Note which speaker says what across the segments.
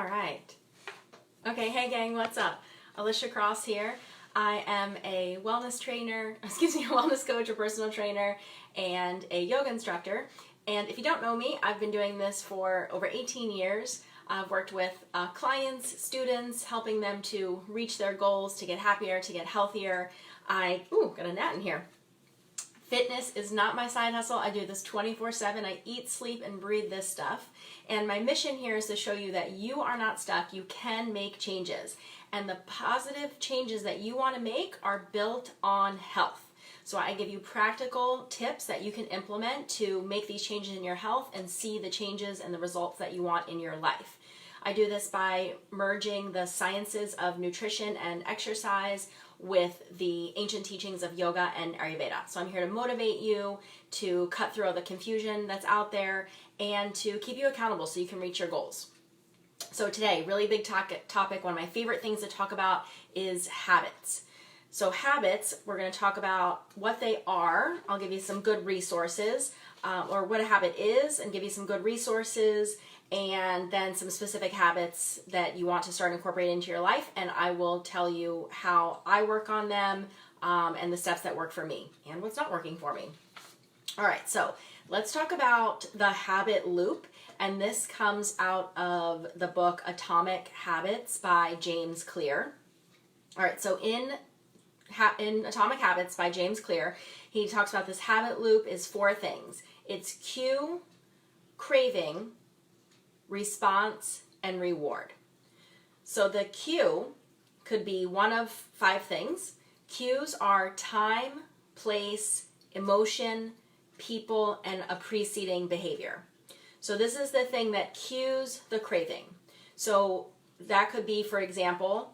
Speaker 1: All right. Okay, hey gang, what's up? Alicia Cross here. I am a wellness trainer, a wellness coach, a personal trainer, and a yoga instructor. And if you don't know me, I've been doing this for over 18 years. I've worked with clients, students, helping them to reach their goals, to get happier, to get healthier. Got a gnat in here. Fitness is not my side hustle. I do this 24/7. I eat, sleep, and breathe this stuff. And my mission here is to show you that you are not stuck. You can make changes. And the positive changes that you want to make are built on health. So I give you practical tips that you can implement to make these changes in your health and see the changes and the results that you want in your life. I do this by merging the sciences of nutrition and exercise with the ancient teachings of yoga and Ayurveda. So I'm here to motivate you, to cut through all the confusion that's out there, and to keep you accountable so you can reach your goals. So today, really big topic, one of my favorite things to talk about is habits. So habits, we're going to talk about what they are. I'll give you some good resources, or what a habit is, and give you some good resources, and then some specific habits that you want to start incorporating into your life, and I will tell you how I work on them, and the steps that work for me, and what's not working for me. All right, so let's talk about the habit loop, and this comes out of the book Atomic Habits by James Clear. All right, so in Atomic Habits by James Clear, he talks about this habit loop is 4 things. It's cue, craving, response, and reward. So the cue could be one of 5 things. Cues are time, place, emotion, people, and a preceding behavior. So this is the thing that cues the craving. So that could be, for example,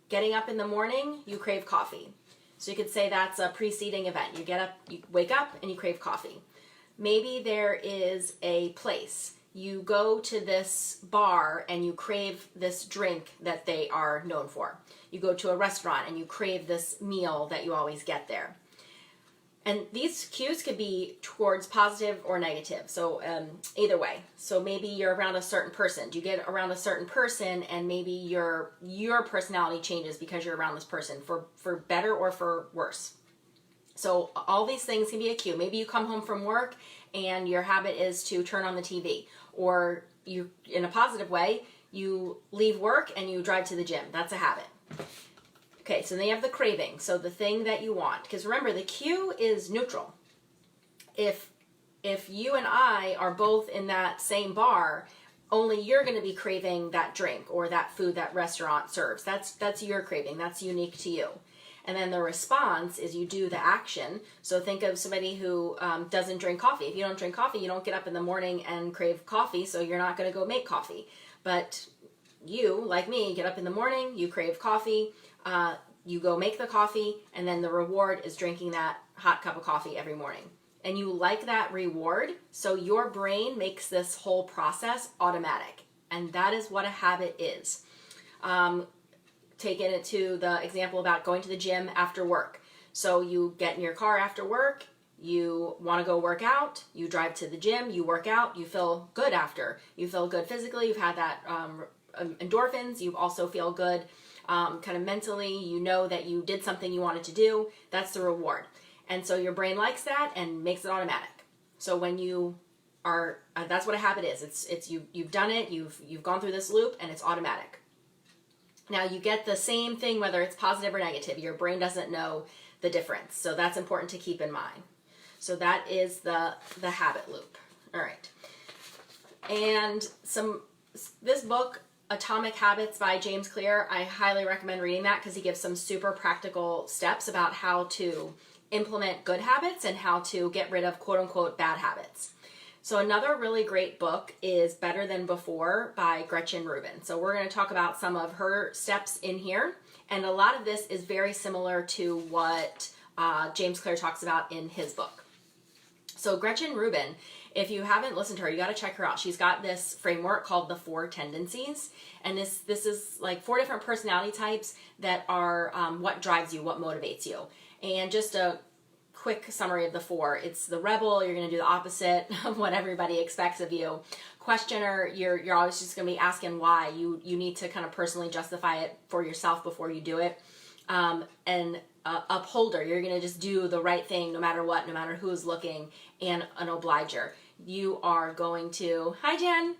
Speaker 1: getting up in the morning, you crave coffee. So you could say that's a preceding event. You get up, you wake up, and you crave coffee. Maybe there is a place. You go to this bar and you crave this drink that they are known for. You go to a restaurant and you crave this meal that you always get there. And these cues could be towards positive or negative, so either way. So maybe you're around a certain person. Do you get around a certain person and maybe your personality changes because you're around this person, for better or for worse? So all these things can be a cue. Maybe you come home from work and your habit is to turn on the TV. Or you, in a positive way, you leave work and you drive to the gym. That's a habit. Okay, so then you have the craving, so the thing that you want. Because remember, the cue is neutral. If you and I are both in that same bar, only you're going to be craving that drink or that food that restaurant serves. That's your craving. That's unique to you. And then the response is you do the action. So think of somebody who doesn't drink coffee. If you don't drink coffee, you don't get up in the morning and crave coffee, so you're not going to go make coffee. But you, like me, get up in the morning, you crave coffee, you go make the coffee, and then the reward is drinking that hot cup of coffee every morning. And you like that reward, so your brain makes this whole process automatic. And that is what a habit is. Taking it to the example about going to the gym after work. So you get in your car after work, you want to go work out, you drive to the gym, you work out, you feel good after. You feel good physically, you've had that endorphins, you also feel good kind of mentally, you know that you did something you wanted to do. That's the reward. And so your brain likes that and makes it automatic. So when you are, that's what a habit is. You've done it, you've gone through this loop, and it's automatic. Now you get the same thing whether it's positive or negative. Your brain doesn't know the difference. So that's important to keep in mind. So that is the habit loop. All right. And this book, Atomic Habits by James Clear, I highly recommend reading that because he gives some super practical steps about how to implement good habits and how to get rid of quote unquote bad habits. So another really great book is Better Than Before by Gretchen Rubin. So we're going to talk about some of her steps in here. And a lot of this is very similar to what James Clear talks about in his book. So Gretchen Rubin, if you haven't listened to her, you got to check her out. She's got this framework called the Four Tendencies. And this is like 4 different personality types that are what drives you, what motivates you. And just a quick summary of the four. It's the rebel, you're going to do the opposite of what everybody expects of you. Questioner, you're always just going to be asking why. You need to kind of personally justify it for yourself before you do it. And upholder, you're going to just do the right thing no matter what, no matter who's looking. And an obliger, you are going to, hi Jen,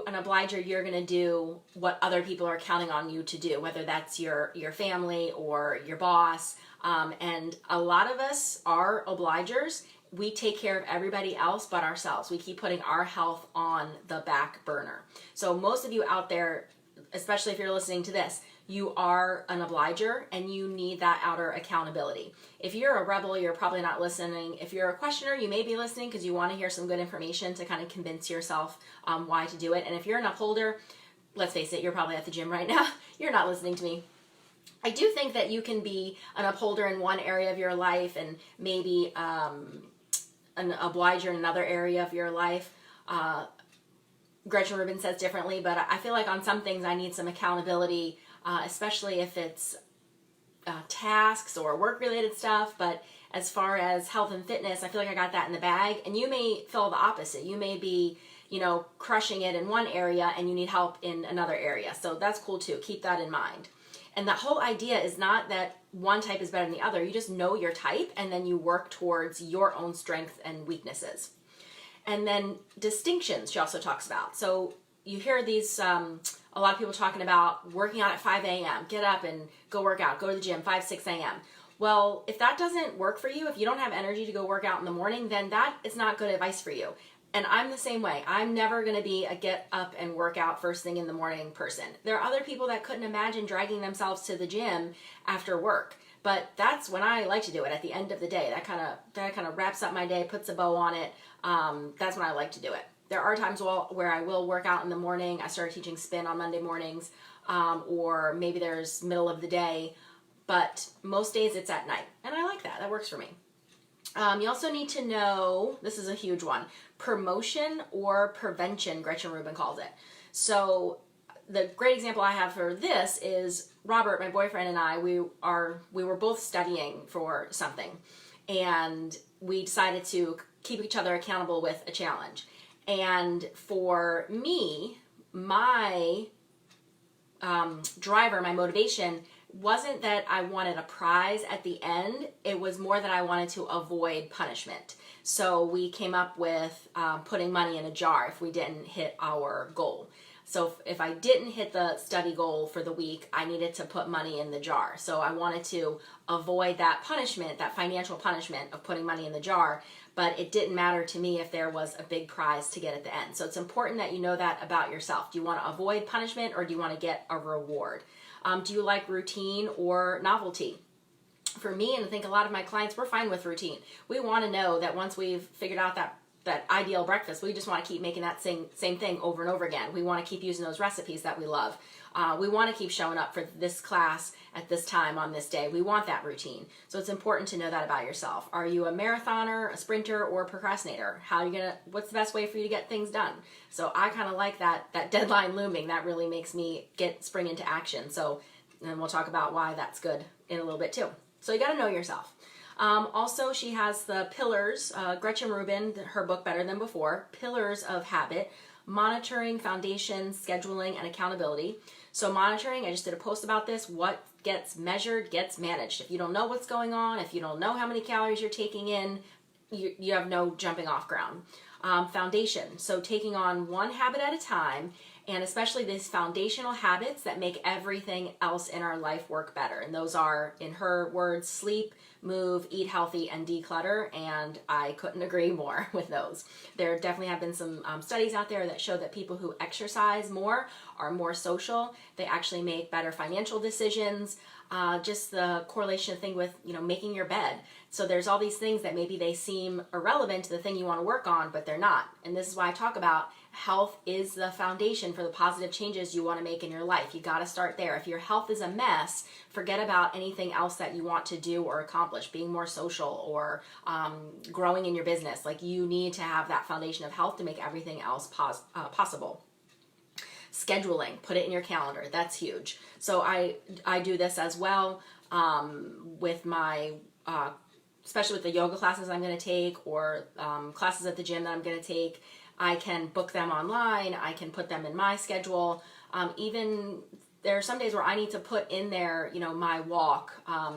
Speaker 1: an obliger, you're going to do what other people are counting on you to do, whether that's your family or your boss. And a lot of us are obligers. We take care of everybody else but ourselves. We keep putting our health on the back burner. So most of you out there, especially if you're listening to this, you are an obliger and you need that outer accountability. If you're a rebel, you're probably not listening. If you're a questioner, you may be listening because you want to hear some good information to kind of convince yourself why to do it. And if you're an upholder, let's face it, you're probably at the gym right now. You're not listening to me. I do think that you can be an upholder in one area of your life and maybe an obliger in another area of your life. Gretchen Rubin says differently, but I feel like on some things I need some accountability, especially if it's tasks or work-related stuff. But as far as health and fitness, I feel like I got that in the bag. And you may feel the opposite. You may be, crushing it in one area and you need help in another area. So that's cool too. Keep that in mind. And the whole idea is not that one type is better than the other. You just know your type and then you work towards your own strengths and weaknesses. And then distinctions she also talks about. So you hear these, a lot of people talking about working out at 5 a.m. Get up and go work out. Go to the gym 5, 6 a.m. Well, if that doesn't work for you, if you don't have energy to go work out in the morning, then that is not good advice for you. And I'm the same way. I'm never going to be a get up and work out first thing in the morning person. There are other people that couldn't imagine dragging themselves to the gym after work. But that's when I like to do it, at the end of the day. That kind of wraps up my day, puts a bow on it. That's when I like to do it. There are times where I will work out in the morning. I started teaching spin on Monday mornings, or maybe there's middle of the day. But most days it's at night. And I like that. That works for me. You also need to know, this is a huge one, promotion or prevention, Gretchen Rubin calls it. So the great example I have for this is Robert, my boyfriend, and I, we were both studying for something, and we decided to keep each other accountable with a challenge. And for me, my driver, my motivation wasn't that I wanted a prize at the end. It was more that I wanted to avoid punishment. So we came up with putting money in a jar if we didn't hit our goal. So if I didn't hit the study goal for the week, I needed to put money in the jar. So I wanted to avoid that punishment, that financial punishment of putting money in the jar, but it didn't matter to me if there was a big prize to get at the end. So it's important that you know that about yourself. Do you want to avoid punishment or do you want to get a reward? Do you like routine or novelty? For me, and I think a lot of my clients, we're fine with routine. We want to know that once we've figured out that ideal breakfast, we just want to keep making that same thing over and over again. We want to keep using those recipes that we love. We want to keep showing up for this class at this time on this day. We want that routine. So it's important to know that about yourself. Are you a marathoner, a sprinter, or a procrastinator? What's the best way for you to get things done? So I kind of like that deadline looming. That really makes me spring into action. So, and we'll talk about why that's good in a little bit too. So you got to know yourself. Also, she has the pillars, Gretchen Rubin, her book Better Than Before, Pillars of Habit, Monitoring, Foundation, Scheduling, and Accountability. So monitoring, I just did a post about this. What gets measured gets managed. If you don't know what's going on, if you don't know how many calories you're taking in, you have no jumping off ground. Foundation, so taking on one habit at a time, and especially these foundational habits that make everything else in our life work better. And those are, in her words, sleep, move, eat healthy, and declutter. And I couldn't agree more with those. There definitely have been some studies out there that show that people who exercise more are more social. They actually make better financial decisions. Just the correlation thing with, making your bed. So there's all these things that maybe they seem irrelevant to the thing you want to work on, but they're not. And this is why I talk about health is the foundation for the positive changes you want to make in your life. You got to start there. If your health is a mess, forget about anything else that you want to do or accomplish, being more social or growing in your business. Like, you need to have that foundation of health to make everything else possible. Scheduling, put it in your calendar. That's huge. So I do this as well with my especially with the yoga classes I'm going to take, or classes at the gym that I'm going to take. I can book them online. I can put them in my schedule. Even there are some days where I need to put in there, my walk.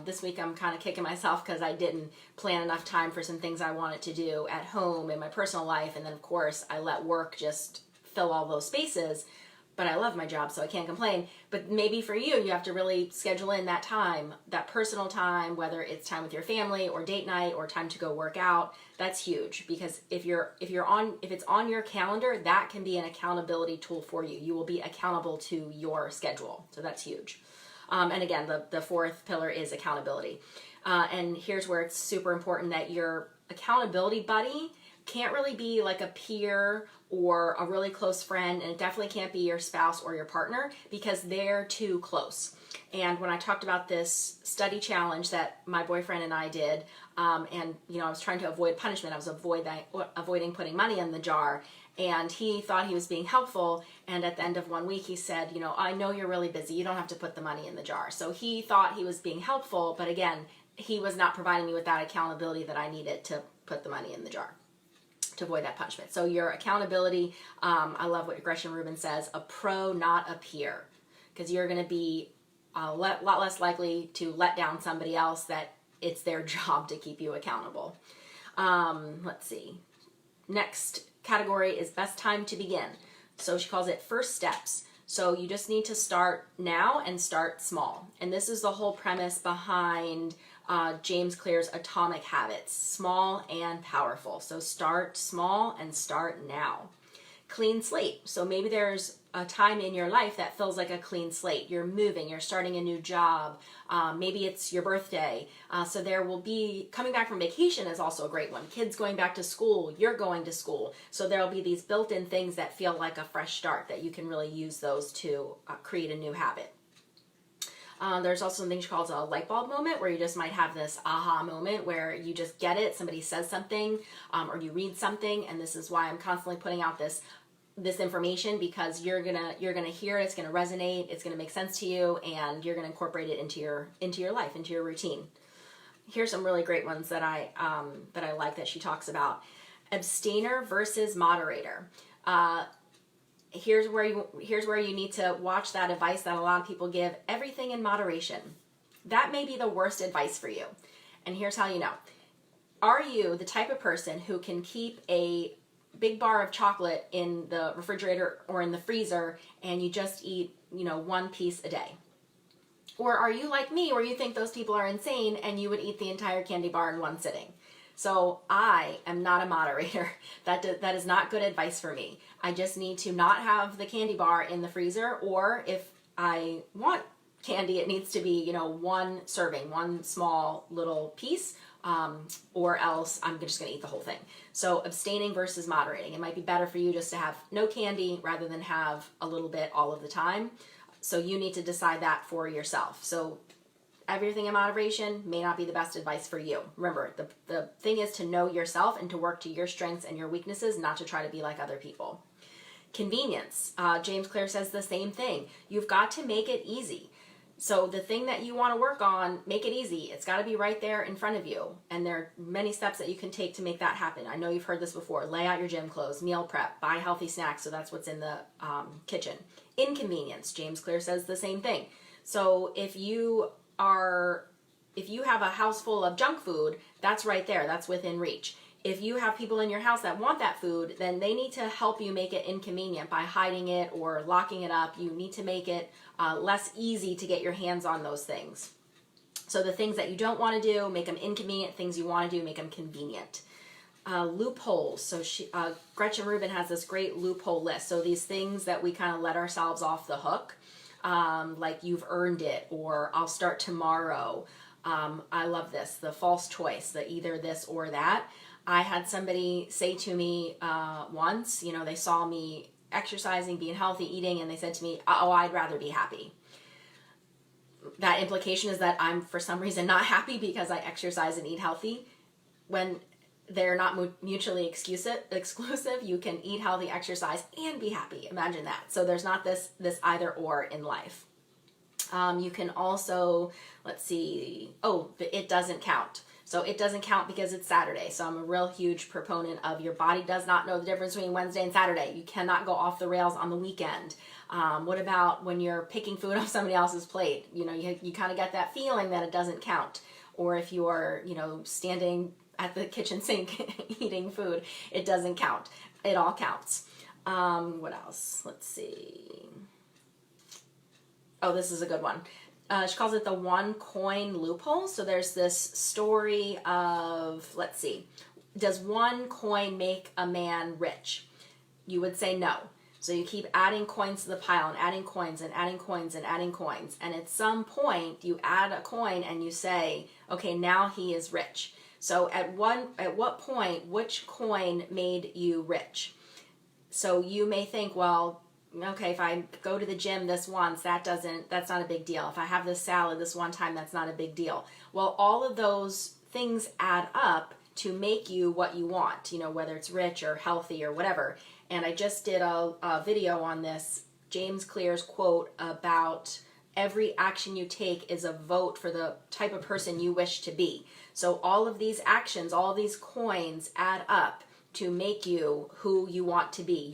Speaker 1: This week I'm kind of kicking myself because I didn't plan enough time for some things I wanted to do at home in my personal life. And then, of course, I let work just fill all those spaces. But I love my job, so I can't complain. But maybe for you, you have to really schedule in that time, that personal time, whether it's time with your family or date night or time to go work out. That's huge, because if it's on your calendar, that can be an accountability tool for you. You will be accountable to your schedule. So that's huge. And again, the fourth pillar is accountability. And here's where it's super important that your accountability buddy can't really be like a peer or a really close friend, and it definitely can't be your spouse or your partner, because they're too close. And when I talked about this study challenge that my boyfriend and I did, and I was trying to avoid punishment, I was avoiding putting money in the jar, and he thought he was being helpful, and at the end of 1 week he said, I know you're really busy, you don't have to put the money in the jar. So he thought he was being helpful, but again, he was not providing me with that accountability that I needed to put the money in the jar, to avoid that punishment. So your accountability, I love what Gretchen Rubin says, a pro, not a peer, because you're going to be a lot less likely to let down somebody else that it's their job to keep you accountable. Let's see. Next category is best time to begin. So she calls it first steps. So you just need to start now and start small. And this is the whole premise behind James Clear's Atomic Habits, small and powerful. So start small and start now. Clean slate. So maybe there's a time in your life that feels like a clean slate. You're moving, you're starting a new job. Maybe it's your birthday. So there will be, coming back from vacation is also a great one. Kids going back to school, you're going to school. So there'll be these built-in things that feel like a fresh start that you can really use those to create a new habit. There's also something she calls a light bulb moment, where you just might have this aha moment where you just get it. Somebody says something, or you read something, and this is why I'm constantly putting out this information, because you're gonna hear it, it's gonna resonate, it's gonna make sense to you, and you're gonna incorporate it into your life, into your routine. Here's some really great ones that I like that she talks about. Abstainer versus moderator. Here's where you need to watch that advice that a lot of people give, everything in moderation. That may be the worst advice for you. And here's how you know. Are you the type of person who can keep a big bar of chocolate in the refrigerator or in the freezer and you just eat, one piece a day? Or are you like me, where you think those people are insane and you would eat the entire candy bar in one sitting? So I am not a moderator. That is not good advice for me. I just need to not have the candy bar in the freezer, or if I want candy, it needs to be, one serving, one small little piece, or else I'm just going to eat the whole thing. So abstaining versus moderating. It might be better for you just to have no candy rather than have a little bit all of the time. So you need to decide that for yourself. So everything in moderation may not be the best advice for you. Remember, the thing is to know yourself and to work to your strengths and your weaknesses, not to try to be like other people. Convenience. James Clear says the same thing. You've got to make it easy. So the thing that you want to work on, make it easy. It's got to be right there in front of you. And there are many steps that you can take to make that happen. I know you've heard this before. Lay out your gym clothes, meal prep, buy healthy snacks. So that's what's in the kitchen. Inconvenience. James Clear says the same thing. So if you have a house full of junk food, that's right there. That's within reach. If you have people in your house that want that food, then they need to help you make it inconvenient by hiding it or locking it up. You need to make it less easy to get your hands on those things. So the things that you don't want to do, make them inconvenient. Things you want to do, make them convenient. Loopholes. So Gretchen Rubin has this great loophole list. So these things that we kind of let ourselves off the hook, like you've earned it, or I'll start tomorrow. I love this, the false choice, the either this or that. I had somebody say to me once, they saw me exercising, being healthy, eating, and they said to me, oh, I'd rather be happy. That implication is that I'm, for some reason, not happy because I exercise and eat healthy. When they're not mutually exclusive, you can eat healthy, exercise, and be happy. Imagine that. So there's not this either or in life. You can also, let's see, it doesn't count. So it doesn't count because it's Saturday. So I'm a real huge proponent of your body does not know the difference between Wednesday and Saturday. You cannot go off the rails on the weekend. What about when you're picking food off somebody else's plate? You know, you kind of get that feeling that it doesn't count. Or if you're, you know, standing at the kitchen sink eating food, it doesn't count. It all counts. What else? Let's see. Oh, this is a good one. She calls it the One Coin Loophole. So there's this story of, let's see, does one coin make a man rich? You would say no. So you keep adding coins to the pile and adding coins and adding coins and adding coins. And at some point you add a coin and you say, okay, now he is rich. So at what point, which coin made you rich? So you may think, well, okay, if I go to the gym this once, that's not a big deal. If I have this salad this one time, that's not a big deal. Well, all of those things add up to make you what you want, you know, whether it's rich or healthy or whatever. And I just did a video on this, James Clear's quote about every action you take is a vote for the type of person you wish to be. So all of these actions, all of these coins add up to make you who you want to be,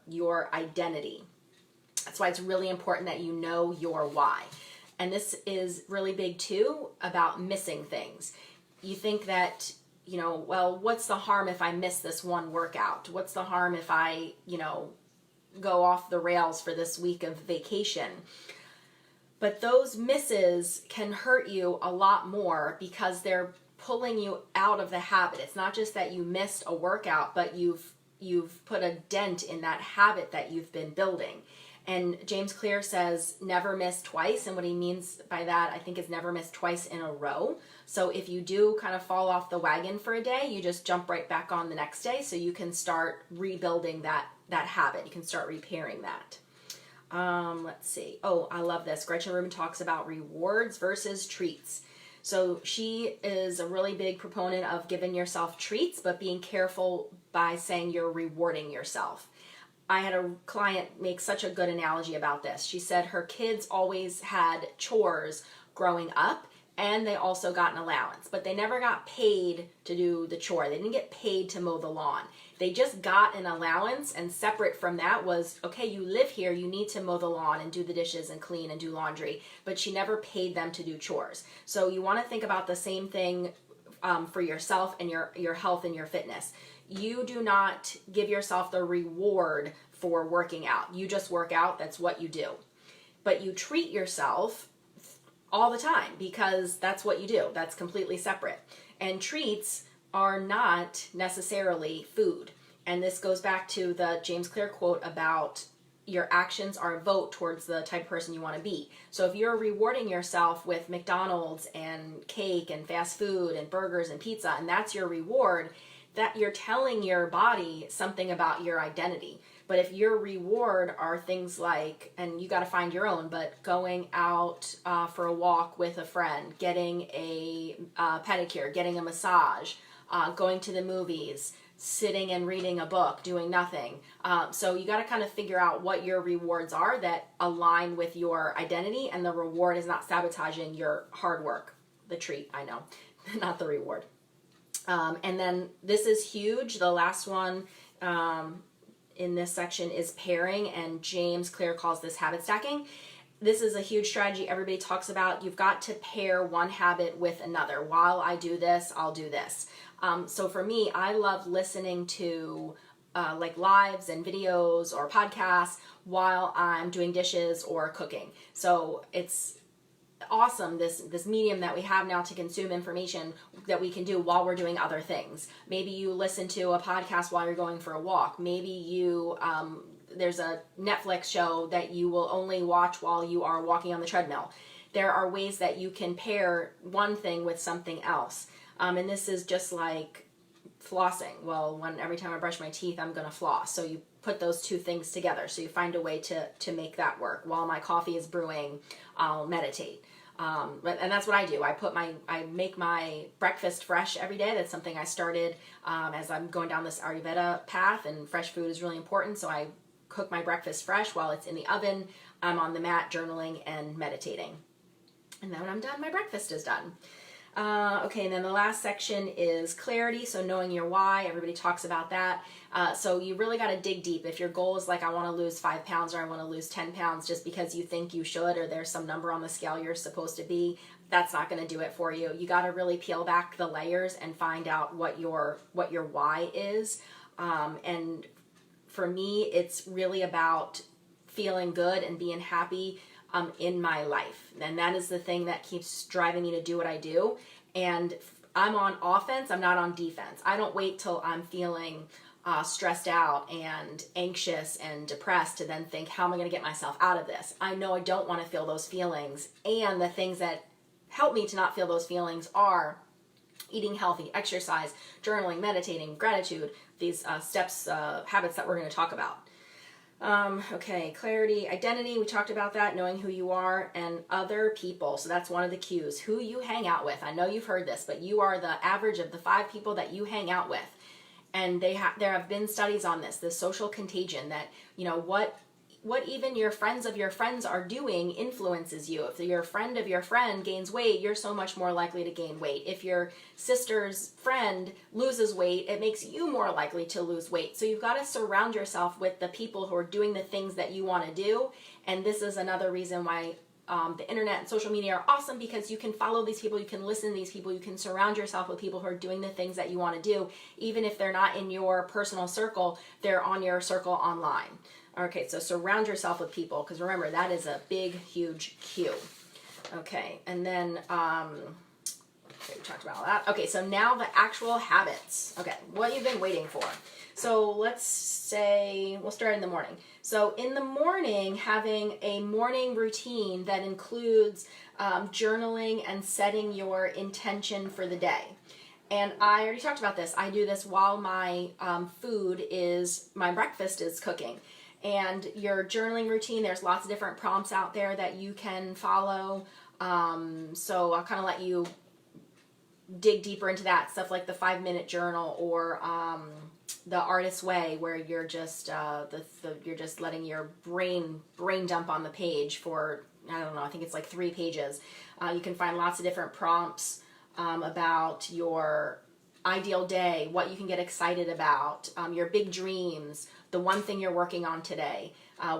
Speaker 1: your identity. That's why it's really important that you know your why. And this is really big too about missing things. You think that, you know, well, what's the harm if I miss this one workout? What's the harm if I, you know, go off the rails for this week of vacation? But those misses can hurt you a lot more because they're pulling you out of the habit. It's not just that you missed a workout, but you've put a dent in that habit that you've been building. And James Clear says never miss twice, and what he means by that, I think, is never miss twice in a row. So if you do kind of fall off the wagon for a day, you just jump right back on the next day, so you can start rebuilding that habit. You can start repairing that. Let's see. Oh, I love this. Gretchen Rubin talks about rewards versus treats. So she is a really big proponent of giving yourself treats, but being careful by saying you're rewarding yourself. I had a client make such a good analogy about this. She said her kids always had chores growing up, and they also got an allowance, but they never got paid to do the chore. They didn't get paid to mow the lawn. They just got an allowance, and separate from that was, okay, you live here, you need to mow the lawn and do the dishes and clean and do laundry, but she never paid them to do chores. So you want to think about the same thing for yourself and your health and your fitness. You do not give yourself the reward for working out. You just work out, that's what you do. But you treat yourself all the time because that's what you do. That's completely separate. And treats are not necessarily food. And this goes back to the James Clear quote about your actions are a vote towards the type of person you want to be. So if you're rewarding yourself with McDonald's and cake and fast food and burgers and pizza, and that's your reward, that you're telling your body something about your identity. But if your reward are things like, and you got to find your own, but going out for a walk with a friend, getting a pedicure, getting a massage, going to the movies, sitting and reading a book, doing nothing. So you got to kind of figure out what your rewards are that align with your identity, and the reward is not sabotaging your hard work. The treat, I know, not the reward. And then this is huge. The last one in this section is pairing, and James Clear calls this habit stacking. This is a huge strategy everybody talks about. You've got to pair one habit with another. While I do this, I'll do this. So for me, I love listening to like lives and videos or podcasts while I'm doing dishes or cooking. So it's awesome, this medium that we have now to consume information that we can do while we're doing other things. Maybe you listen to a podcast while you're going for a walk. Maybe you there's a Netflix show that you will only watch while you are walking on the treadmill. There are ways that you can pair one thing with something else. And this is just like flossing. Well, every time I brush my teeth, I'm going to floss. So you put those two things together. So you find a way to make that work. While my coffee is brewing, I'll meditate. And that's what I do. I make my breakfast fresh every day. That's something I started as I'm going down this Ayurveda path, and fresh food is really important. So I cook my breakfast fresh while it's in the oven. I'm on the mat journaling and meditating. And then when I'm done, my breakfast is done. Okay, and then the last section is clarity, so knowing your why. Everybody talks about that. So you really got to dig deep. If your goal is like, I want to lose 5 pounds or I want to lose 10 pounds just because you think you should, or there's some number on the scale you're supposed to be, that's not going to do it for you. You got to really peel back the layers and find out what your why is. And for me, it's really about feeling good and being happy in my life. And that is the thing that keeps driving me to do what I do. And I'm on offense, I'm not on defense. I don't wait till I'm feeling stressed out and anxious and depressed to then think, how am I going to get myself out of this? I know I don't want to feel those feelings. And the things that help me to not feel those feelings are eating healthy, exercise, journaling, meditating, gratitude, these steps, habits that we're going to talk about. Okay, clarity, identity, we talked about that, knowing who you are, and other people. So that's one of the cues, who you hang out with. I know you've heard this, but you are the average of the 5 people that you hang out with. And there have been studies on this social contagion, that, you know, what even your friends of your friends are doing influences you. If your friend of your friend gains weight, you're so much more likely to gain weight. If your sister's friend loses weight, it makes you more likely to lose weight. So you've got to surround yourself with the people who are doing the things that you want to do. And this is another reason why the internet and social media are awesome, because you can follow these people, you can listen to these people, you can surround yourself with people who are doing the things that you want to do. Even if they're not in your personal circle, they're on your circle online. Okay, so surround yourself with people, because remember, that is a big, huge cue. Okay, and then, okay, we talked about all that. Okay, so now the actual habits. Okay, what you've been waiting for. So let's say, we'll start in the morning. So in the morning, having a morning routine that includes journaling and setting your intention for the day. And I already talked about this. I do this while my my breakfast is cooking. And your journaling routine, there's lots of different prompts out there that you can follow. So I'll kind of let you dig deeper into that. Stuff like the 5-minute journal, or the Artist's Way, where you're just you're just letting your brain dump on the page for, I don't know, I think it's like 3 pages. You can find lots of different prompts about your ideal day, what you can get excited about, your big dreams, the one thing you're working on today,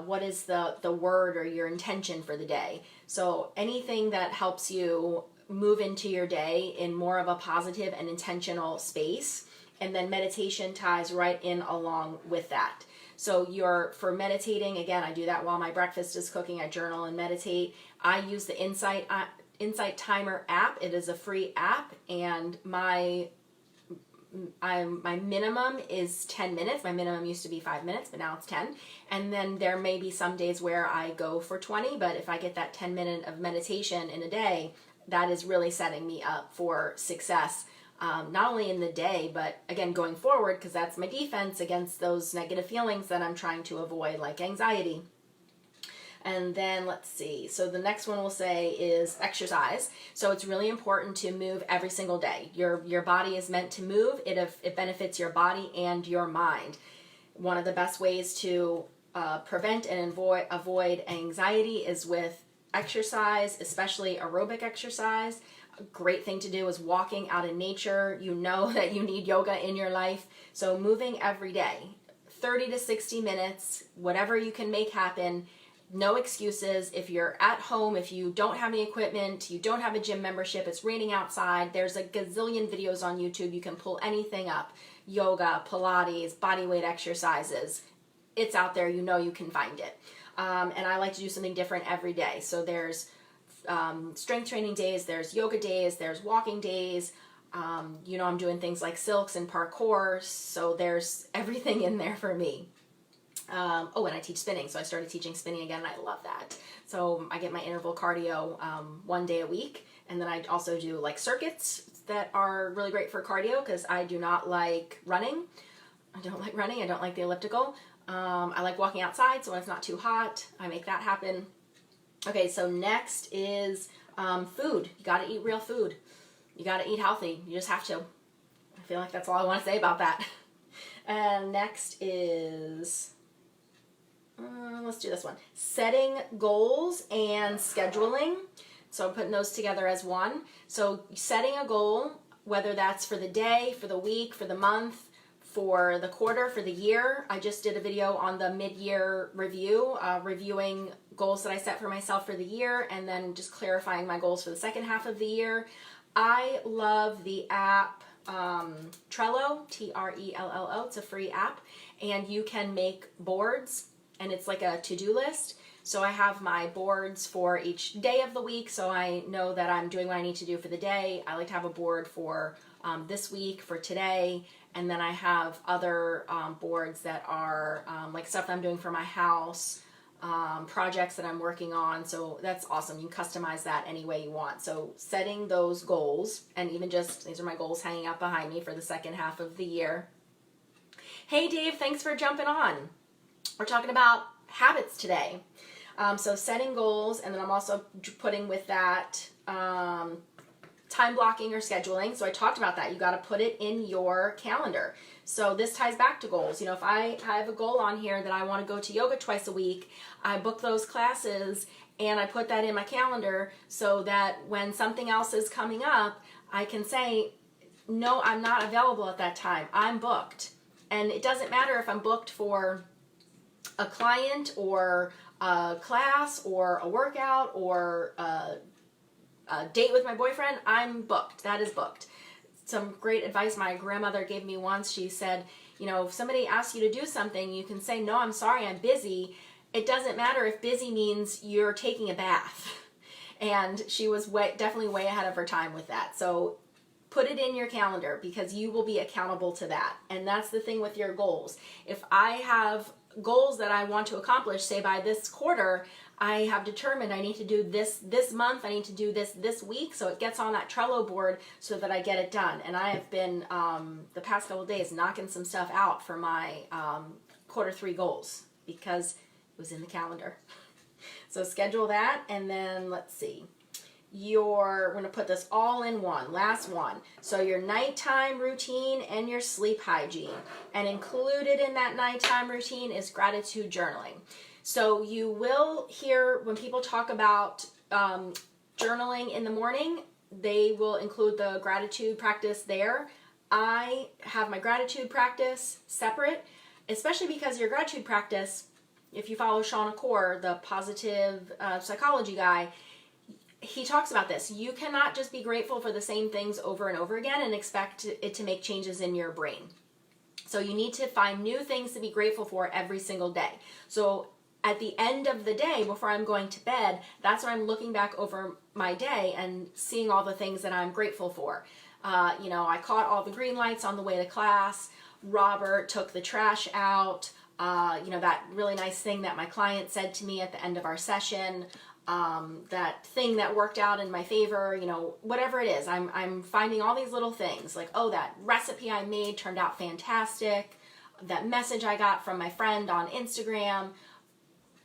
Speaker 1: what is the word or your intention for the day. So anything that helps you move into your day in more of a positive and intentional space. And then meditation ties right in along with that. So for meditating, again, I do that while my breakfast is cooking. I journal and meditate. I use the Insight Timer app. It is a free app, and my minimum is 10 minutes. My minimum used to be 5 minutes, but now it's 10. And then there may be some days where I go for 20, but if I get that 10 minute of meditation in a day, that is really setting me up for success, not only in the day, but again, going forward, because that's my defense against those negative feelings that I'm trying to avoid, like anxiety. And then let's see. So the next one we'll say is exercise. So it's really important to move every single day. Your body is meant to move. It benefits your body and your mind. One of the best ways to prevent and avoid anxiety is with exercise, especially aerobic exercise. A great thing to do is walking out in nature. You know that you need yoga in your life. So moving every day, 30 to 60 minutes, whatever you can make happen. No excuses. If you're at home, if you don't have any equipment, you don't have a gym membership, it's raining outside, there's a gazillion videos on YouTube. You can pull anything up. Yoga, Pilates, body weight exercises. It's out there. You know you can find it. And I like to do something different every day. So there's strength training days, there's yoga days, there's walking days. I'm doing things like silks and parkour. So there's everything in there for me. And I teach spinning, so I started teaching spinning again, and I love that. So I get my interval cardio 1 day a week, and then I also do like circuits that are really great for cardio, because I do not like running. I don't like running. I don't like the elliptical. I like walking outside, so when it's not too hot, I make that happen. Okay, so next is food. You got to eat real food. You got to eat healthy. You just have to. I feel like that's all I want to say about that. And next is... let's do this one. Setting goals and scheduling. So I'm putting those together as one. So setting a goal, whether that's for the day, for the week, for the month, for the quarter, for the year. I just did a video on the mid-year review, reviewing goals that I set for myself for the year, and then just clarifying my goals for the second half of the year. I love the app Trello, Trello. It's a free app, and you can make boards, and it's like a to-do list. So I have my boards for each day of the week, so I know that I'm doing what I need to do for the day. I like to have a board for this week, for today, and then I have other boards that are like stuff that I'm doing for my house, projects that I'm working on. So that's awesome. You can customize that any way you want. So setting those goals, and even just, these are my goals hanging out behind me for the second half of the year. Hey Dave, thanks for jumping on. We're talking about habits today. So setting goals, and then I'm also putting with that time blocking or scheduling. So I talked about that. You got to put it in your calendar. So this ties back to goals. You know, if I have a goal on here that I want to go to yoga twice a week, I book those classes and I put that in my calendar so that when something else is coming up, I can say, no, I'm not available at that time. I'm booked. And it doesn't matter if I'm booked for a client or a class or a workout or a date with my boyfriend. I'm booked. That is booked. Some great advice my grandmother gave me once. She said, you know, if somebody asks you to do something, you can say, no, I'm sorry, I'm busy. It doesn't matter if busy means you're taking a bath. And she was definitely way ahead of her time with that. So put it in your calendar, because you will be accountable to that. And that's the thing with your goals. If I have goals that I want to accomplish, say by this quarter, I have determined I need to do this month, I need to do this week, so it gets on that Trello board so that I get it done. And I have been, the past couple of days, knocking some stuff out for my Q3 goals, because it was in the calendar. So schedule that, and then let's see. We're going to put this all in one, last one. So your nighttime routine and your sleep hygiene. And included in that nighttime routine is gratitude journaling. So you will hear when people talk about journaling in the morning, they will include the gratitude practice there. I have my gratitude practice separate, especially because your gratitude practice, if you follow Sean Accor, the positive psychology guy, he talks about this. You cannot just be grateful for the same things over and over again and expect it to make changes in your brain. So you need to find new things to be grateful for every single day. So at the end of the day, before I'm going to bed, that's when I'm looking back over my day and seeing all the things that I'm grateful for. You know, I caught all the green lights on the way to class. Robert took the trash out. You know, that really nice thing that my client said to me at the end of our session. That thing that worked out in my favor, you know, whatever it is, I'm finding all these little things like, oh, that recipe I made turned out fantastic. That message I got from my friend on Instagram,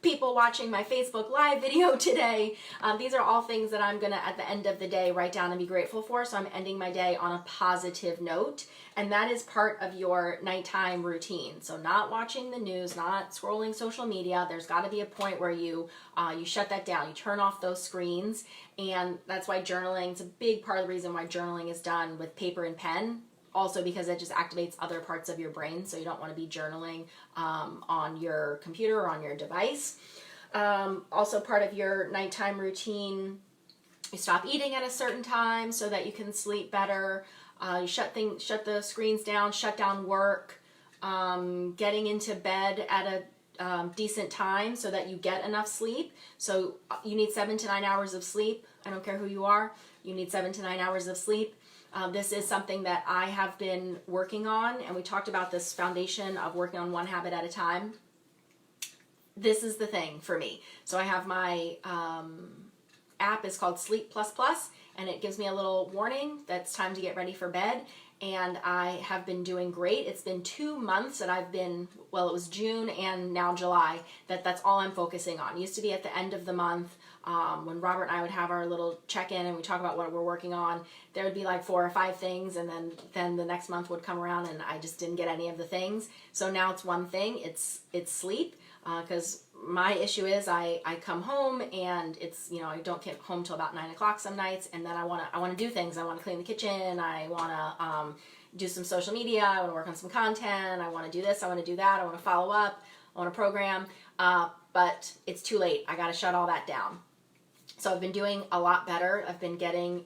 Speaker 1: people watching my Facebook Live video today. These are all things that I'm going to, at the end of the day, write down and be grateful for. So I'm ending my day on a positive note. And that is part of your nighttime routine. So not watching the news, not scrolling social media. There's got to be a point where you shut that down. You turn off those screens. And that's why journaling is a big part of the reason why journaling is done with paper and pen. Also because it just activates other parts of your brain, so you don't want to be journaling on your computer or on your device. Also part of your nighttime routine, you stop eating at a certain time so that you can sleep better. You shut the screens down, shut down work, getting into bed at a decent time so that you get enough sleep. So you need 7 to 9 hours of sleep. I don't care who you are. You need 7 to 9 hours of sleep. This is something that I have been working on, and we talked about this foundation of working on one habit at a time. This is the thing for me. So I have my app is called Sleep Plus Plus, and it gives me a little warning that it's time to get ready for bed. And I have been doing great. It's been 2 months that I've been, well, it was June and now July, that's all I'm focusing on. It used to be at the end of the month when Robert and I would have our little check-in and we talk about what we're working on. There would be like 4 or 5 things, and then the next month would come around and I just didn't get any of the things. So now it's one thing. It's sleep, because my issue is I come home and it's, I don't get home till about 9 o'clock some nights, and then I want to do things. I want to clean the kitchen. I want to do some social media. I want to work on some content. I want to do this. I want to do that. I want to follow up. I want to program. But it's too late. I got to shut all that down. So I've been doing a lot better. I've been getting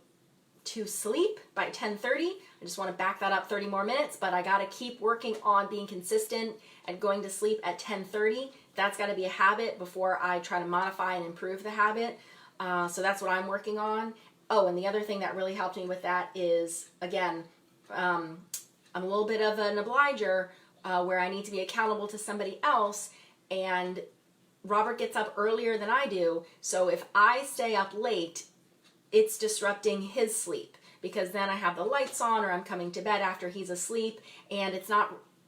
Speaker 1: to sleep by 10:30. I just want to back that up 30 more minutes, but I got to keep working on being consistent and going to sleep at 10:30. That's got to be a habit before I try to modify and improve the habit. So that's what I'm working on. Oh, and the other thing that really helped me with that is, again, I'm a little bit of an obliger where I need to be accountable to somebody else, and Robert gets up earlier than I do, so if I stay up late, it's disrupting his sleep, because then I have the lights on or I'm coming to bed after he's asleep, and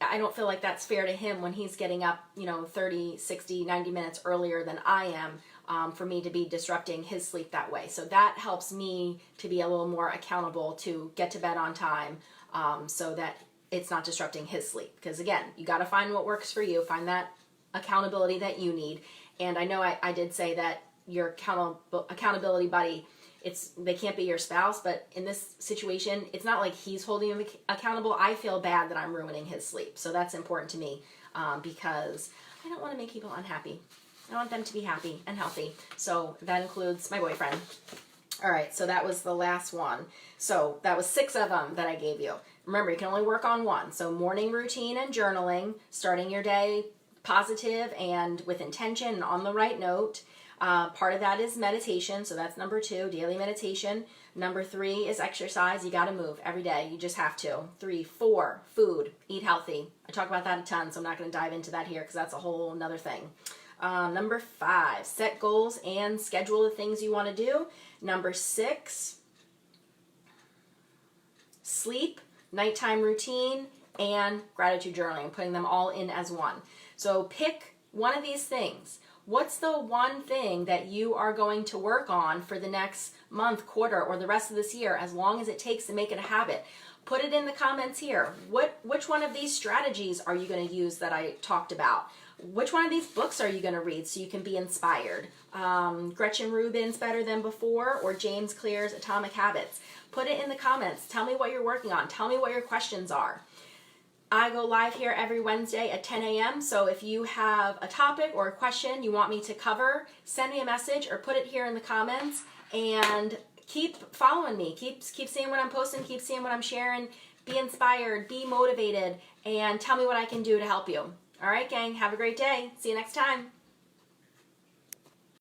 Speaker 1: I don't feel like that's fair to him when he's getting up, 30, 60, 90 minutes earlier than I am, for me to be disrupting his sleep that way. So that helps me to be a little more accountable to get to bed on time, so that it's not disrupting his sleep. Because again, you got to find what works for you, find that accountability that you need. And I know I did say that your accountability buddy, they can't be your spouse, but in this situation, it's not like he's holding him accountable. I feel bad that I'm ruining his sleep. So that's important to me, because I don't want to make people unhappy. I want them to be happy and healthy. So that includes my boyfriend. All right, so that was the last one. So that was 6 of them that I gave you. Remember, you can only work on one. So morning routine and journaling, starting your day positive and with intention and on the right note. Part of that is meditation, so that's number 2, daily meditation. Number 3 is exercise. You got to move every day. You just have to. 3, 4, food, eat healthy. I talk about that a ton, so I'm not going to dive into that here because that's a whole another thing. Number 5, set goals and schedule the things you want to do. Number 6, sleep, nighttime routine, and gratitude journaling, putting them all in as one. So pick one of these things. What's the one thing that you are going to work on for the next month, quarter, or the rest of this year, as long as it takes to make it a habit? Put it in the comments here. Which one of these strategies are you going to use that I talked about? Which one of these books are you going to read so you can be inspired? Gretchen Rubin's Better Than Before or James Clear's Atomic Habits? Put it in the comments. Tell me what you're working on. Tell me what your questions are. I go live here every Wednesday at 10 a.m. So if you have a topic or a question you want me to cover, send me a message or put it here in the comments, and keep following me. Keep seeing what I'm posting, keep seeing what I'm sharing. Be inspired, be motivated, and tell me what I can do to help you. All right, gang, have a great day. See you next time.